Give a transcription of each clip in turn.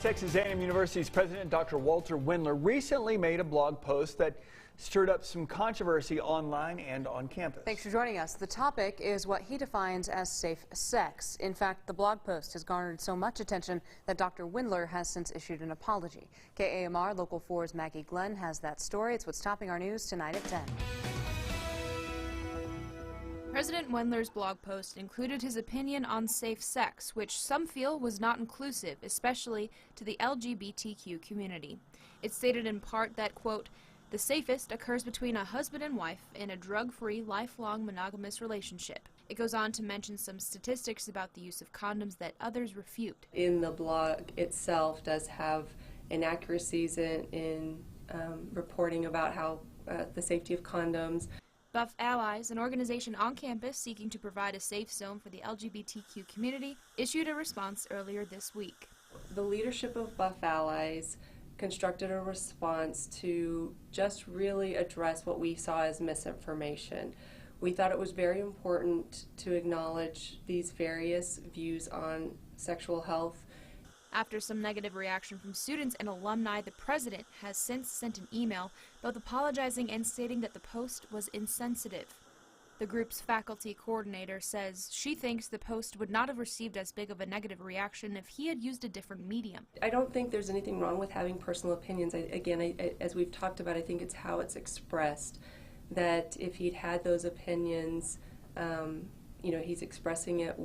Texas A&M University's president, Dr. Walter Wendler, recently made a blog post that stirred up some controversy online and on campus. Thanks for joining us. The topic is what he defines as safe sex. In fact, the blog post has garnered so much attention that Dr. Wendler has since issued an apology. KAMR Local 4's Maggie Glenn has that story. It's what's topping our news tonight at 10. President Wendler's blog post included his opinion on safe sex, which some feel was not inclusive, especially to the LGBTQ community. It stated in part that, quote, "The safest occurs between a husband and wife in a drug-free, lifelong monogamous relationship." It goes on to mention some statistics about the use of condoms that others refute. In the blog itself does have inaccuracies in reporting about how the safety of condoms. Buff Allies, an organization on campus seeking to provide a safe zone for the LGBTQ community, issued a response earlier this week. The leadership of Buff Allies constructed a response to just really address what we saw as misinformation. We thought it was very important to acknowledge these various views on sexual health. After some negative reaction from students and alumni, the president has since sent an email both apologizing and stating that the post was insensitive. The group's faculty coordinator says she thinks the post would not have received as big of a negative reaction if he had used a different medium. I don't think there's anything wrong with having personal opinions. As we've talked about, I think it's how it's expressed. That if he'd had those opinions, he's expressing it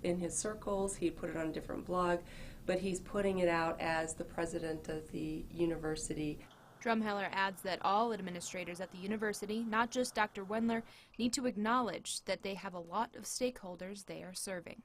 in his circles, he'd put it on a different blog, but he's putting it out as the president of the university. Drumheller adds that all administrators at the university, not just Dr. Wendler, need to acknowledge that they have a lot of stakeholders they are serving.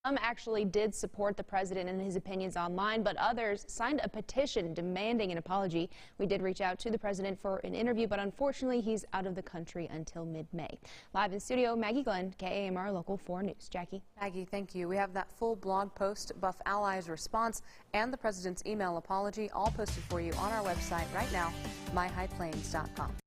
Some actually did support the president and his opinions online, but others signed a petition demanding an apology. We did reach out to the president for an interview, but unfortunately he's out of the country until mid-May. Live in studio, Maggie Glenn, KAMR Local 4 News. Jackie. Maggie, thank you. We have that full blog post, Buff Allies response, and the president's email apology all posted for you on our website right now, myhighplains.com.